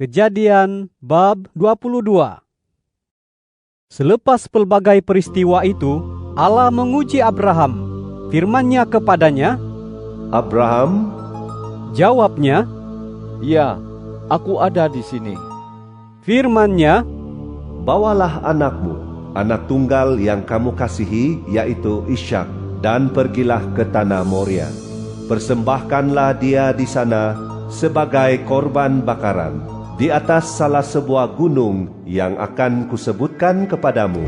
Kejadian bab 22. Selepas pelbagai peristiwa itu, Allah menguji Abraham. Firman-Nya kepadanya, Abraham, jawabnya, Ya, aku ada di sini. Firman-Nya, bawalah anakmu, anak tunggal yang kamu kasihi, yaitu Ishak, dan pergilah ke tanah Moria. Persembahkanlah dia di sana sebagai korban bakaran, di atas salah sebuah gunung yang akan kusebutkan kepadamu.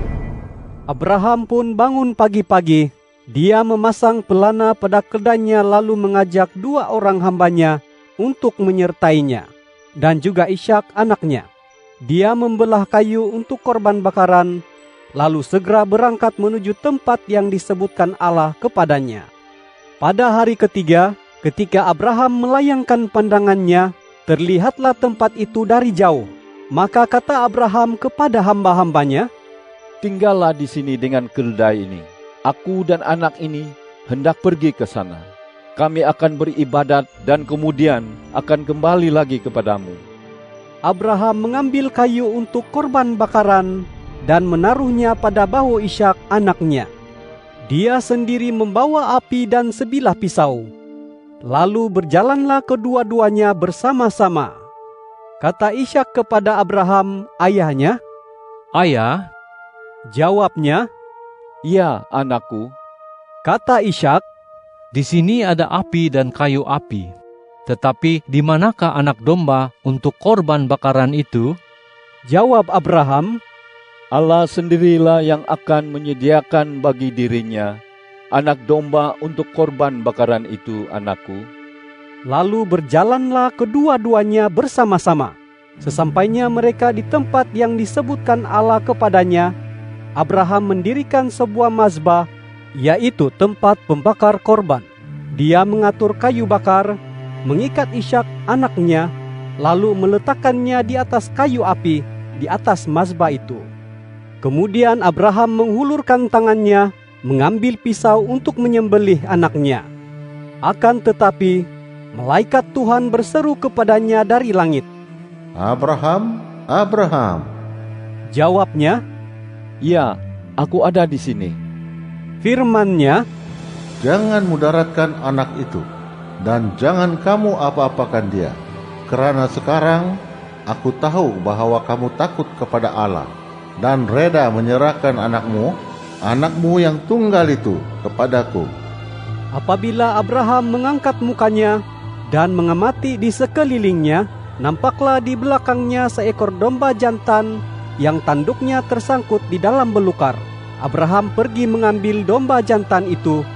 Abraham pun bangun pagi-pagi. Dia memasang pelana pada kedainya lalu mengajak 2 orang hambanya untuk menyertainya, dan juga Ishak anaknya. Dia membelah kayu untuk korban bakaran, lalu segera berangkat menuju tempat yang disebutkan Allah kepadanya. Pada hari ketiga, ketika Abraham melayangkan pandangannya, terlihatlah tempat itu dari jauh. Maka kata Abraham kepada hamba-hambanya, Tinggallah di sini dengan keledai ini. Aku dan anak ini hendak pergi ke sana. Kami akan beribadat dan kemudian akan kembali lagi kepadamu. Abraham mengambil kayu untuk korban bakaran dan menaruhnya pada bahu Ishak anaknya. Dia sendiri membawa api dan sebilah pisau. Lalu berjalanlah kedua-duanya bersama-sama. Kata Ishak kepada Abraham, ayahnya, Ayah, jawabnya, Ya, anakku. kata Ishak, di sini ada api dan kayu api. Tetapi di manakah anak domba untuk korban bakaran itu? jawab Abraham, Allah sendirilah yang akan menyediakan bagi dirinya anak domba untuk korban bakaran itu, anakku. Lalu berjalanlah kedua-duanya bersama-sama. Sesampainya mereka di tempat yang disebutkan Allah kepadanya, Abraham mendirikan sebuah mazbah, yaitu tempat pembakar korban. Dia mengatur kayu bakar, mengikat Ishak anaknya, lalu meletakkannya di atas kayu api di atas mazbah itu. Kemudian Abraham menghulurkan tangannya, mengambil pisau untuk menyembelih anaknya. Akan tetapi, malaikat Tuhan berseru kepadanya dari langit. Abraham, Abraham. Jawabnya, Ya, aku ada di sini. Firman-Nya, Jangan mudaratkan anak itu, dan jangan kamu apa-apakan dia. Karena sekarang aku tahu bahwa kamu takut kepada Allah, dan reda menyerahkan anakmu yang tunggal itu kepadaku. apabila Abraham mengangkat mukanya dan mengamati di sekelilingnya, nampaklah di belakangnya seekor domba jantan yang tanduknya tersangkut di dalam belukar. Abraham pergi mengambil domba jantan itu,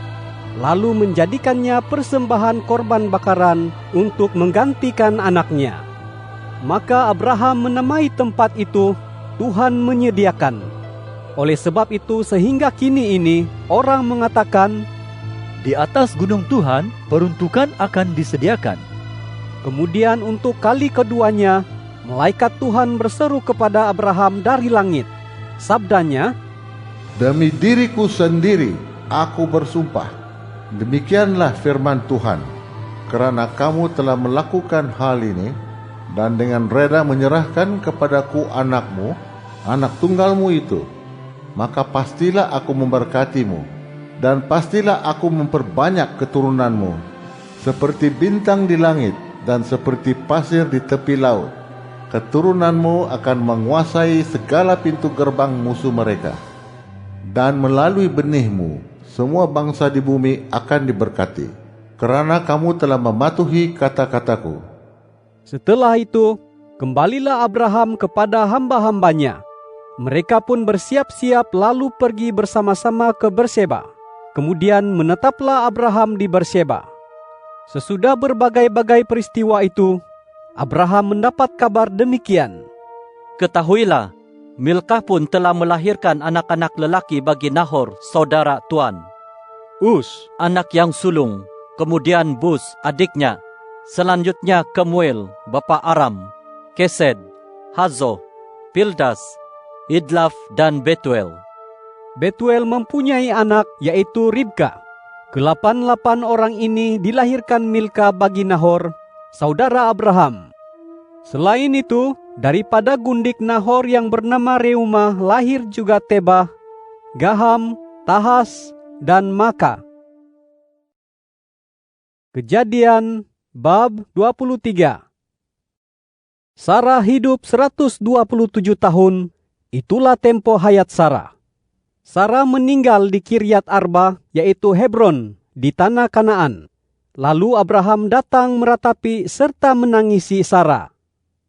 lalu menjadikannya persembahan korban bakaran untuk menggantikan anaknya. Maka Abraham menamai tempat itu, Tuhan menyediakan. Oleh sebab itu sehingga kini ini orang mengatakan, Di atas gunung Tuhan peruntukan akan disediakan. Kemudian untuk kali keduanya, malaikat Tuhan berseru kepada Abraham dari langit. Sabdanya, Demi diriku sendiri aku bersumpah, demikianlah firman Tuhan, karena kamu telah melakukan hal ini, dan dengan reda menyerahkan kepadaku anakmu, anak tunggalmu itu, maka pastilah aku memberkatimu, dan pastilah aku memperbanyak keturunanmu, seperti bintang di langit dan seperti pasir di tepi laut. Keturunanmu akan menguasai segala pintu gerbang musuh mereka, dan melalui benihmu semua bangsa di bumi akan diberkati, karena kamu telah mematuhi kata-kataku. setelah itu kembalilah Abraham kepada hamba-hambanya. Mereka pun bersiap-siap lalu pergi bersama-sama ke Berseba. Kemudian menetaplah Abraham di Berseba. Sesudah berbagai-bagai peristiwa itu, Abraham mendapat kabar demikian. Ketahuilah, Milkah pun telah melahirkan anak-anak lelaki bagi Nahor, saudara tuan. Us, Anak yang sulung, kemudian Bus, adiknya. Selanjutnya Kemuel, bapa Aram, Kesed, Hazo, Pildas, Idlaf, dan Betuel. Betuel mempunyai anak yaitu Ribka. Ke-8 orang ini dilahirkan Milka bagi Nahor, saudara Abraham. Selain itu, daripada gundik Nahor yang bernama Reuma lahir juga Tebah, Gaham, Tahas, dan Maka. Kejadian bab 23. Sarah hidup 127 tahun, itulah tempo hayat Sarah. Sarah meninggal di Kiryat Arba, yaitu Hebron, di tanah Kanaan. Lalu Abraham datang meratapi serta menangisi Sarah.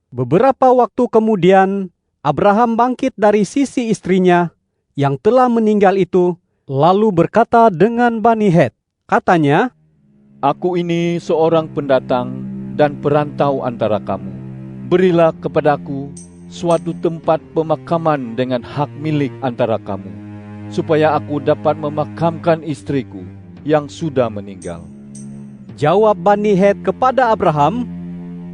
Beberapa waktu kemudian, Abraham bangkit dari sisi istrinya yang telah meninggal itu, lalu berkata dengan Bani Het. Katanya, Aku ini seorang pendatang dan perantau antara kamu. Berilah kepadaku suatu tempat pemakaman dengan hak milik antara kamu, supaya aku dapat memakamkan istriku yang sudah meninggal. Jawab Bani Het kepada Abraham,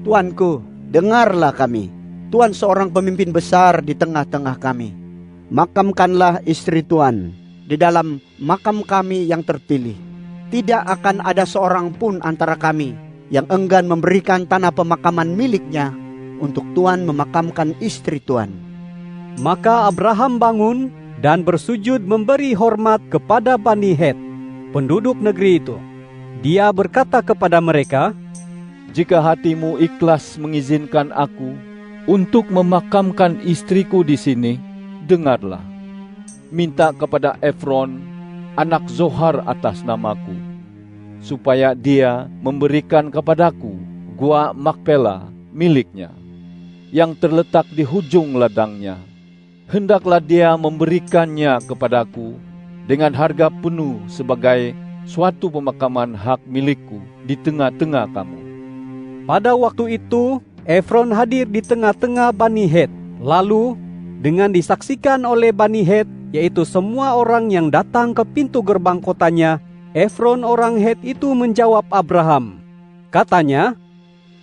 Tuanku, dengarlah kami. Tuan seorang pemimpin besar di tengah-tengah kami. Makamkanlah istri Tuan di dalam makam kami yang terpilih. Tidak akan ada seorang pun antara kami yang enggan memberikan tanah pemakaman miliknya untuk Tuan memakamkan istri Tuan. Maka Abraham bangun dan bersujud memberi hormat kepada Bani Het, penduduk negeri itu. Dia berkata kepada mereka, Jika hatimu ikhlas mengizinkan aku untuk memakamkan istriku di sini, dengarlah. Minta kepada Efron, anak Zohar atas namaku, supaya dia memberikan kepadaku gua Makpela miliknya, yang terletak di hujung ladangnya. Hendaklah dia memberikannya kepadaku dengan harga penuh sebagai suatu pemakaman hak milikku di tengah-tengah kamu. Pada waktu itu, Efron hadir di tengah-tengah Bani Het. Lalu, dengan disaksikan oleh Bani Het, yaitu semua orang yang datang ke pintu gerbang kotanya, Efron orang Het itu menjawab Abraham. Katanya,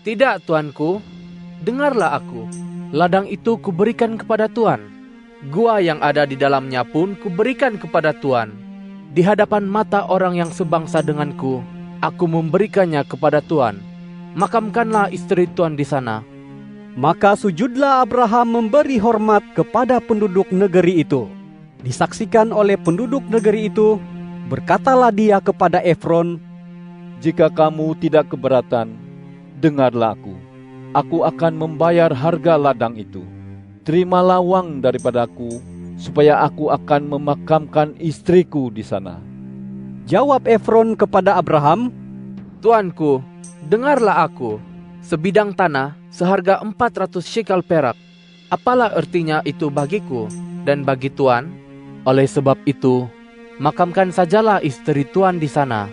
Tidak, tuanku, dengarlah aku. Ladang itu kuberikan kepada Tuan. Gua yang ada di dalamnya pun kuberikan kepada Tuan. Di hadapan mata orang yang sebangsa denganku, aku memberikannya kepada Tuan. Makamkanlah istri Tuan di sana. Maka sujudlah Abraham memberi hormat kepada penduduk negeri itu. Disaksikan oleh penduduk negeri itu, berkatalah dia kepada Efron, Jika kamu tidak keberatan, dengarlah aku. Aku akan membayar harga ladang itu. Terimalah uang daripadaku, supaya aku akan memakamkan istriku di sana. Jawab Efron kepada Abraham, Tuanku, dengarlah aku. Sebidang tanah seharga 400 shekel perak. Apalah artinya itu bagiku dan bagi Tuan? Oleh sebab itu, makamkan sajalah istri Tuan di sana.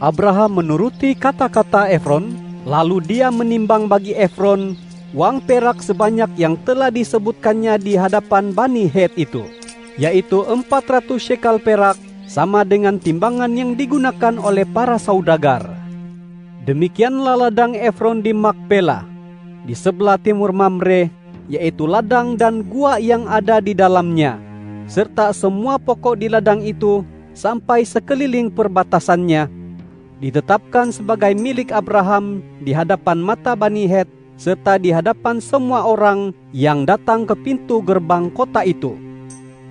Abraham menuruti kata-kata Efron, lalu dia menimbang bagi Efron uang perak sebanyak yang telah disebutkannya di hadapan Bani Het itu, yaitu 400 shekel perak, sama dengan timbangan yang digunakan oleh para saudagar. Demikianlah ladang Efron di Makpela, di sebelah timur Mamre, yaitu ladang dan gua yang ada di dalamnya, serta semua pokok di ladang itu sampai sekeliling perbatasannya, ditetapkan sebagai milik Abraham di hadapan mata Bani Het, serta di hadapan semua orang yang datang ke pintu gerbang kota itu.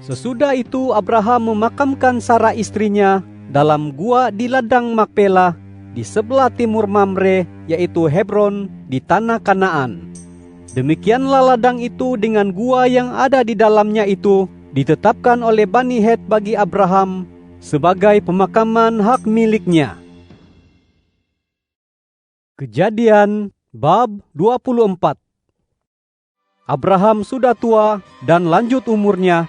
Sesudah itu Abraham memakamkan Sarah istrinya dalam gua di ladang Makpela, di sebelah timur Mamre, yaitu Hebron, di tanah Kanaan. Demikianlah ladang itu dengan gua yang ada di dalamnya itu ditetapkan oleh Bani Het bagi Abraham sebagai pemakaman hak miliknya. Kejadian bab 24. Abraham sudah tua dan lanjut umurnya,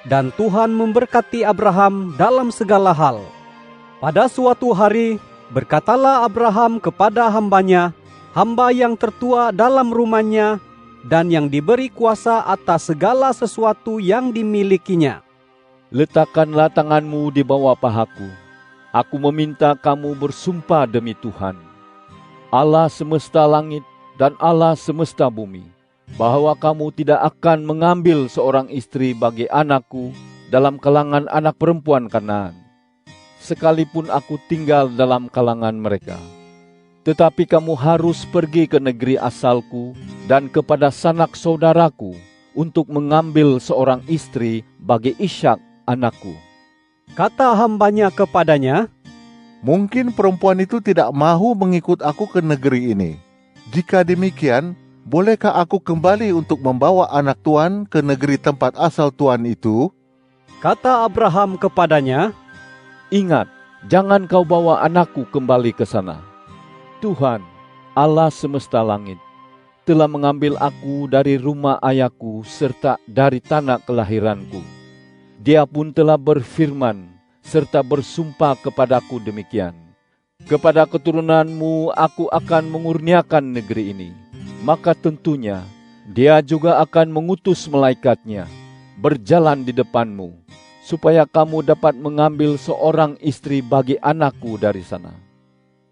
dan Tuhan memberkati Abraham dalam segala hal. Pada suatu hari, berkatalah Abraham kepada hambanya, hamba yang tertua dalam rumahnya dan yang diberi kuasa atas segala sesuatu yang dimilikinya. Letakkanlah tanganmu di bawah pahaku. Aku meminta kamu bersumpah demi Tuhan, Allah semesta langit dan Allah semesta bumi, bahwa kamu tidak akan mengambil seorang istri bagi anakku dalam kalangan anak perempuan Kanaan, sekalipun aku tinggal dalam kalangan mereka. Tetapi kamu harus pergi ke negeri asalku dan kepada sanak saudaraku untuk mengambil seorang istri bagi Ishak anakku. Kata hambanya kepadanya, Mungkin perempuan itu tidak mahu mengikut aku ke negeri ini. Jika demikian, bolehkah aku kembali untuk membawa anak tuan ke negeri tempat asal tuan itu? Kata Abraham kepadanya, Ingat, jangan kau bawa anakku kembali ke sana. Tuhan, Allah semesta langit, telah mengambil aku dari rumah ayahku serta dari tanah kelahiranku. Dia pun telah berfirman serta bersumpah kepadaku demikian. Kepada keturunanmu aku akan mengurniakan negeri ini. Maka tentunya dia juga akan mengutus malaikatnya berjalan di depanmu, supaya kamu dapat mengambil seorang istri bagi anakku dari sana.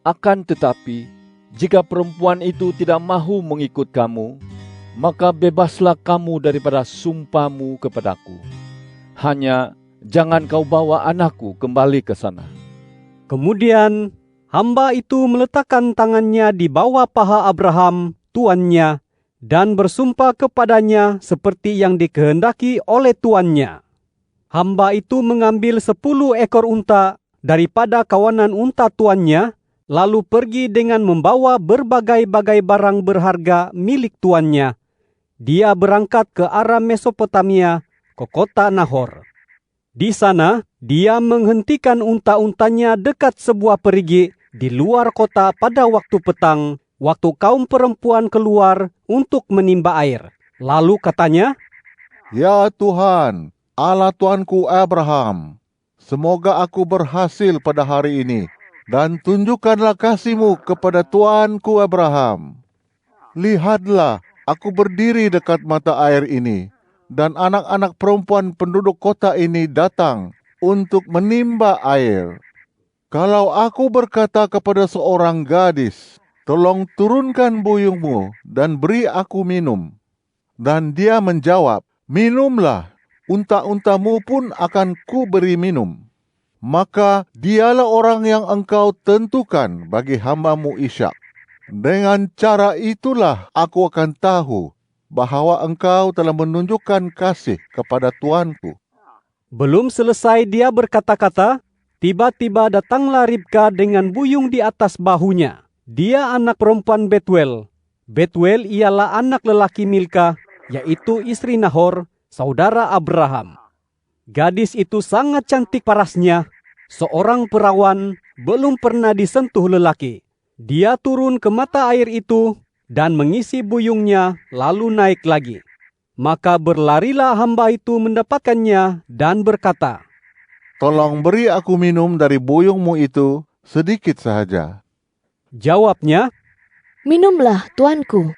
Akan tetapi, jika perempuan itu tidak mahu mengikut kamu, maka bebaslah kamu daripada sumpahmu kepadaku. Hanya jangan kau bawa anakku kembali ke sana. Kemudian hamba itu meletakkan tangannya di bawah paha Abraham, tuannya, dan bersumpah kepadanya seperti yang dikehendaki oleh tuannya. Hamba itu mengambil 10 ekor unta daripada kawanan unta tuannya, lalu pergi dengan membawa berbagai-bagai barang berharga milik tuannya. Dia berangkat ke arah Mesopotamia, ke kota Nahor. Di sana, dia menghentikan unta-untanya dekat sebuah perigi di luar kota pada waktu petang, waktu kaum perempuan keluar untuk menimba air. Lalu katanya, Ya Tuhan, Allah Tuanku Abraham, semoga aku berhasil pada hari ini, dan tunjukkanlah kasih-Mu kepada Tuanku Abraham. Lihatlah, aku berdiri dekat mata air ini, dan anak-anak perempuan penduduk kota ini datang untuk menimba air. Kalau aku berkata kepada seorang gadis, tolong turunkan buyungmu dan beri aku minum, dan dia menjawab, minumlah, unta-untamu pun akan ku beri minum, maka dialah orang yang engkau tentukan bagi hamba-Mu Ishak. Dengan cara itulah aku akan tahu bahwa engkau telah menunjukkan kasih kepada tuanku. Belum selesai dia berkata-kata, tiba-tiba datanglah Ribka dengan buyung di atas bahunya. Dia anak perempuan Betuel. Betuel ialah anak lelaki Milka, yaitu istri Nahor, saudara Abraham. Gadis itu sangat cantik parasnya, seorang perawan, belum pernah disentuh lelaki. Dia turun ke mata air itu dan mengisi buyungnya, lalu naik lagi. Maka berlarilah hamba itu mendapatkannya dan berkata, Tolong beri aku minum dari buyungmu itu sedikit sahaja. Jawabnya, Minumlah, tuanku.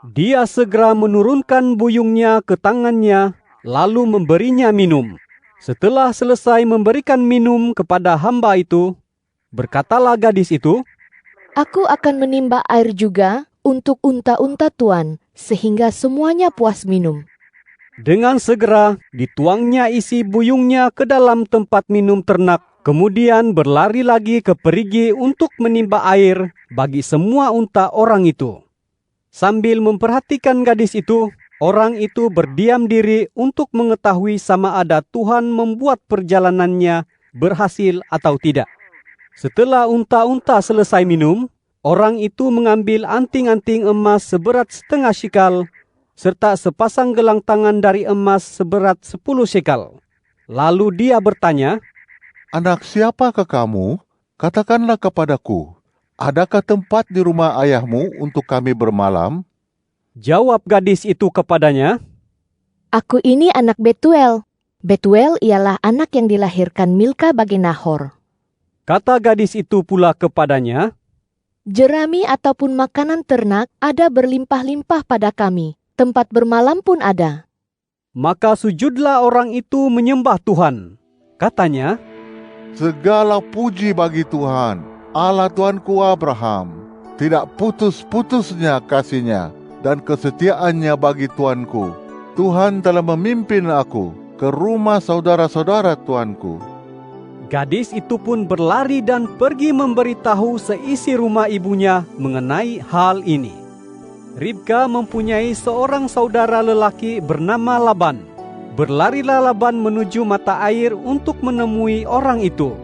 Dia segera menurunkan buyungnya ke tangannya, lalu memberinya minum. Setelah selesai memberikan minum kepada hamba itu, berkatalah gadis itu, Aku akan menimba air juga untuk unta-unta tuan, sehingga semuanya puas minum. Dengan segera dituangnya isi buyungnya ke dalam tempat minum ternak, kemudian berlari lagi ke perigi untuk menimba air bagi semua unta orang itu. Sambil memperhatikan gadis itu, orang itu berdiam diri untuk mengetahui sama ada Tuhan membuat perjalanannya berhasil atau tidak. Setelah unta-unta selesai minum, orang itu mengambil anting-anting emas seberat 0,5 shikal, serta sepasang gelang tangan dari emas seberat 10 shikal. Lalu dia bertanya, Anak siapakah kamu? Katakanlah kepadaku, adakah tempat di rumah ayahmu untuk kami bermalam? Jawab gadis itu kepadanya, Aku ini anak Betuel. Betuel ialah anak yang dilahirkan Milka bagi Nahor. Kata gadis itu pula kepadanya, Jerami ataupun makanan ternak ada berlimpah-limpah pada kami. Tempat bermalam pun ada. Maka sujudlah orang itu menyembah Tuhan. Katanya, Segala puji bagi Tuhan, Allah Tuanku Abraham. Tidak putus-putusnya kasih-Nya dan kesetiaannya bagi tuanku. Tuhan telah memimpin aku ke rumah saudara-saudara tuanku. Gadis itu pun berlari dan pergi memberitahu seisi rumah ibunya mengenai hal ini. Ribka mempunyai seorang saudara lelaki bernama Laban. Berlarilah Laban menuju mata air untuk menemui orang itu.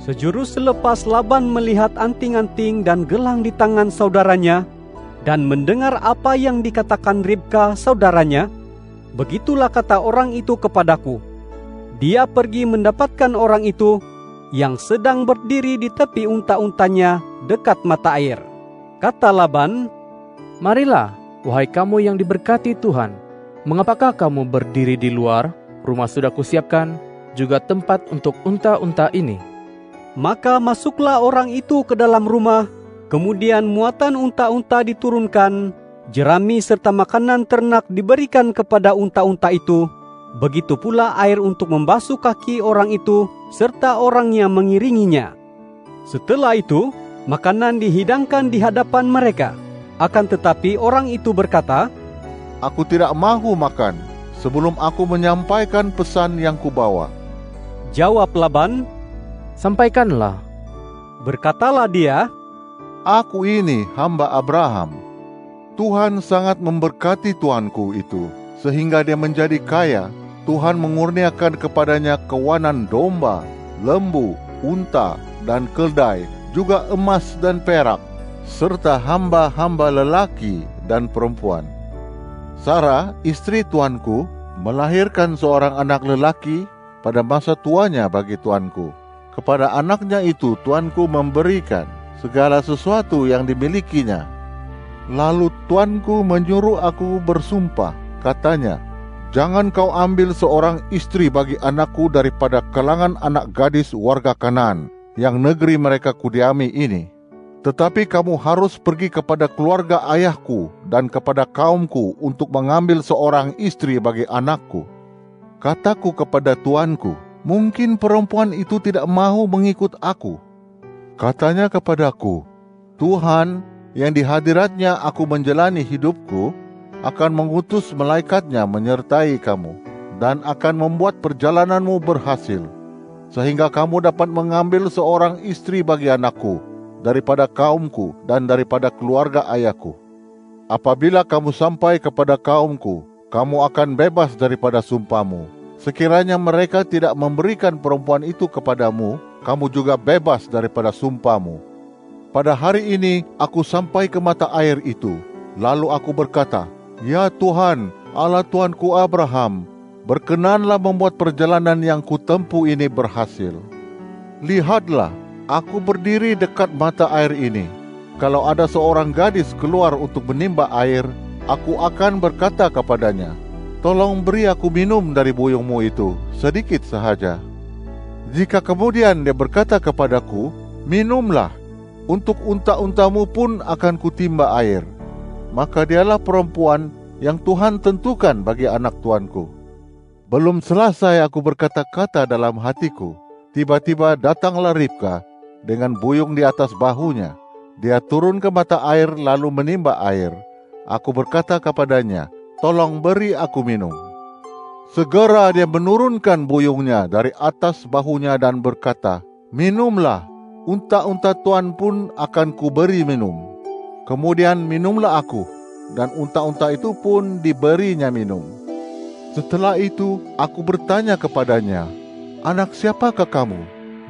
Sejurus selepas Laban melihat anting-anting dan gelang di tangan saudaranya dan mendengar apa yang dikatakan Ribka saudaranya, begitulah kata orang itu kepadaku. Dia pergi mendapatkan orang itu yang sedang berdiri di tepi unta-untanya dekat mata air. Kata Laban, "Marilah, wahai kamu yang diberkati Tuhan. Mengapakah kamu berdiri di luar? Rumah sudah kusiapkan, juga tempat untuk unta-unta ini." Maka masuklah orang itu ke dalam rumah, kemudian muatan unta-unta diturunkan, jerami serta makanan ternak diberikan kepada unta-unta itu. Begitu pula air untuk membasuh kaki orang itu serta orang yang mengiringinya. Setelah itu, makanan dihidangkan di hadapan mereka. Akan tetapi orang itu berkata, Aku tidak mahu makan sebelum aku menyampaikan pesan yang kubawa. Jawab Laban, "Sampaikanlah." Berkatalah dia, Aku ini hamba Abraham. Tuhan sangat memberkati tuanku itu, sehingga dia menjadi kaya. Tuhan mengurniakan kepadanya kawanan domba, lembu, unta, dan keldai, juga emas dan perak, serta hamba-hamba lelaki dan perempuan. Sarah, istri tuanku, melahirkan seorang anak lelaki pada masa tuanya bagi tuanku. Kepada anaknya itu tuanku memberikan segala sesuatu yang dimilikinya. Lalu tuanku menyuruh aku bersumpah, katanya, Jangan kau ambil seorang istri bagi anakku daripada kalangan anak gadis warga Kanaan yang negeri mereka kudiami ini. Tetapi kamu harus pergi kepada keluarga ayahku dan kepada kaumku untuk mengambil seorang istri bagi anakku. Kataku kepada tuanku, mungkin perempuan itu tidak mahu mengikut aku. Katanya kepadaku, Tuhan yang di hadiratnya aku menjalani hidupku, akan mengutus malaikatnya menyertai kamu dan akan membuat perjalananmu berhasil, sehingga kamu dapat mengambil seorang istri bagi anakku daripada kaumku dan daripada keluarga ayahku. Apabila kamu sampai kepada kaumku, kamu akan bebas daripada sumpahmu. Sekiranya mereka tidak memberikan perempuan itu kepadamu, kamu juga bebas daripada sumpahmu. Pada hari ini aku sampai ke mata air itu, lalu aku berkata, Ya Tuhan, Allah Tuanku Abraham, berkenanlah membuat perjalanan yang kutempuh ini berhasil. Lihatlah, aku berdiri dekat mata air ini. Kalau ada seorang gadis keluar untuk menimba air, aku akan berkata kepadanya, Tolong beri aku minum dari buyungmu itu, sedikit sahaja. Jika kemudian dia berkata kepadaku, Minumlah, untuk unta-untamu pun akan kutimba air. Maka dialah perempuan yang Tuhan tentukan bagi anak tuanku. Belum selesai aku berkata-kata dalam hatiku, tiba-tiba datanglah Ribka dengan buyung di atas bahunya. Dia turun ke mata air lalu menimba air. Aku berkata kepadanya, Tolong beri aku minum. Segera dia menurunkan buyungnya dari atas bahunya dan berkata, Minumlah, unta-unta tuan pun akan kuberi minum. Kemudian minumlah aku, dan unta-unta itu pun diberinya minum. Setelah itu, aku bertanya kepadanya, Anak siapakah kamu?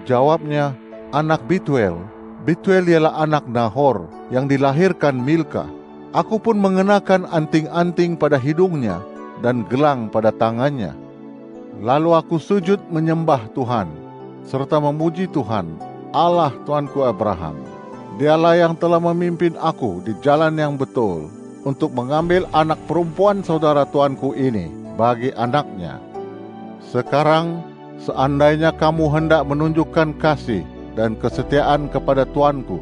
Jawabnya, anak Betuel. Betuel ialah anak Nahor yang dilahirkan Milka. Aku pun mengenakan anting-anting pada hidungnya dan gelang pada tangannya. Lalu aku sujud menyembah Tuhan, serta memuji Tuhan, Allah Tuanku Abraham. Dialah yang telah memimpin aku di jalan yang betul untuk mengambil anak perempuan saudara tuanku ini bagi anaknya. Sekarang, seandainya kamu hendak menunjukkan kasih dan kesetiaan kepada tuanku,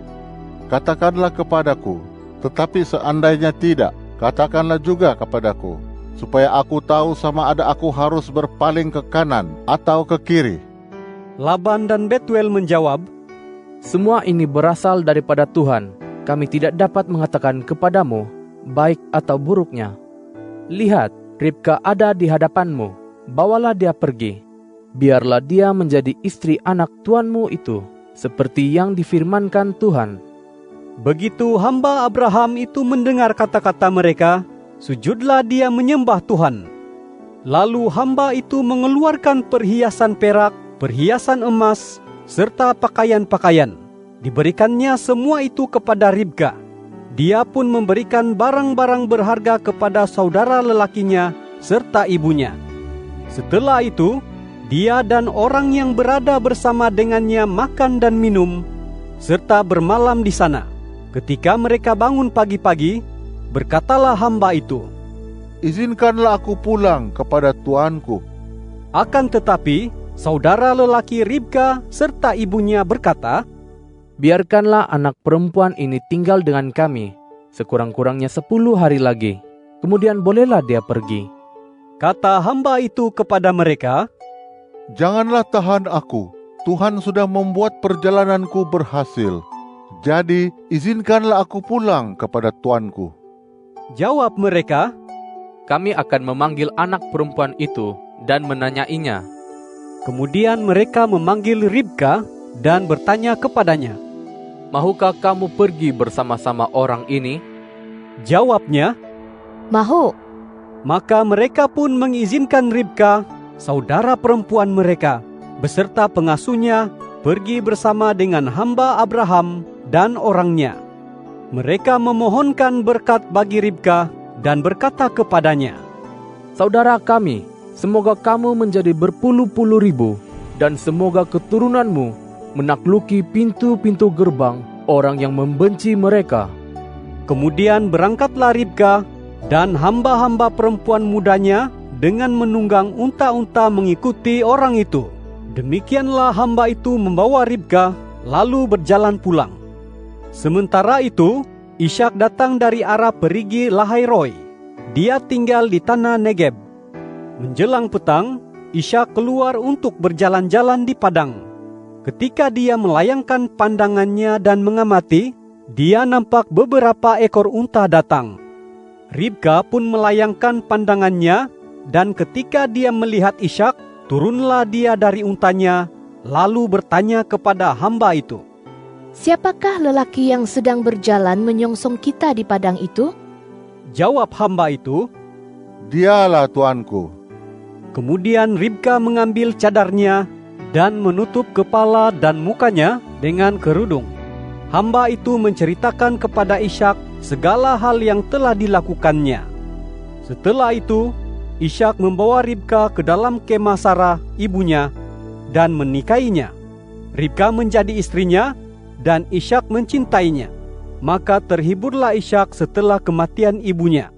katakanlah kepadaku. Tetapi seandainya tidak, katakanlah juga kepadaku, supaya aku tahu sama ada aku harus berpaling ke kanan atau ke kiri. Laban dan Betuel menjawab, Semua ini berasal daripada Tuhan. Kami tidak dapat mengatakan kepadamu, baik atau buruknya. Lihat, Ribka ada di hadapanmu. Bawalah dia pergi. biarlah dia menjadi istri anak tuanmu itu, seperti yang difirmankan Tuhan." Begitu hamba Abraham itu mendengar kata-kata mereka, sujudlah dia menyembah Tuhan. Lalu hamba itu mengeluarkan perhiasan perak, perhiasan emas, serta pakaian-pakaian. Diberikannya semua itu kepada Ribka. Dia pun memberikan barang-barang berharga kepada saudara lelakinya serta ibunya. Setelah itu, dia dan orang yang berada bersama dengannya makan dan minum, serta bermalam di sana. Ketika mereka bangun pagi-pagi, berkatalah hamba itu, "Izinkanlah aku pulang kepada tuanku." Akan tetapi, saudara lelaki Ribka serta ibunya berkata, "Biarkanlah anak perempuan ini tinggal dengan kami, sekurang-kurangnya 10 hari lagi. Kemudian bolehlah dia pergi." Kata hamba itu kepada mereka, "Janganlah tahan aku. Tuhan sudah membuat perjalananku berhasil. Jadi izinkanlah aku pulang kepada tuanku." Jawab mereka, "Kami akan memanggil anak perempuan itu dan menanyainya." Kemudian mereka memanggil Ribka dan bertanya kepadanya, "Mahukah kamu pergi bersama-sama orang ini?" Jawabnya, "Mahu." Maka mereka pun mengizinkan Ribka, saudara perempuan mereka, beserta pengasuhnya, pergi bersama dengan hamba Abraham dan orangnya. Mereka memohonkan berkat bagi Ribka dan berkata kepadanya, "Saudara kami, semoga kamu menjadi berpuluh-puluh ribu, dan semoga keturunanmu menakluki pintu-pintu gerbang orang yang membenci mereka." Kemudian berangkatlah Ribka dan hamba-hamba perempuan mudanya dengan menunggang unta-unta mengikuti orang itu. Demikianlah hamba itu membawa Ribka lalu berjalan pulang. Sementara itu, Ishak datang dari arah perigi Lahairoi. Dia tinggal di tanah Negeb. Menjelang petang, Ishak keluar untuk berjalan-jalan di padang. Ketika dia melayangkan pandangannya dan mengamati, dia nampak beberapa ekor unta datang. Ribka pun melayangkan pandangannya, dan ketika dia melihat Ishak, turunlah dia dari untanya, lalu bertanya kepada hamba itu, "Siapakah lelaki yang sedang berjalan menyongsong kita di padang itu?" Jawab hamba itu, "Dialah tuanku." Kemudian Ribka mengambil cadarnya dan menutup kepala dan mukanya dengan kerudung. Hamba itu menceritakan kepada Ishak segala hal yang telah dilakukannya. Setelah itu, Ishak membawa Ribka ke dalam kemah Sarah, ibunya, dan menikahinya. Ribka menjadi istrinya, dan Ishak mencintainya. Maka terhiburlah Ishak setelah kematian ibunya.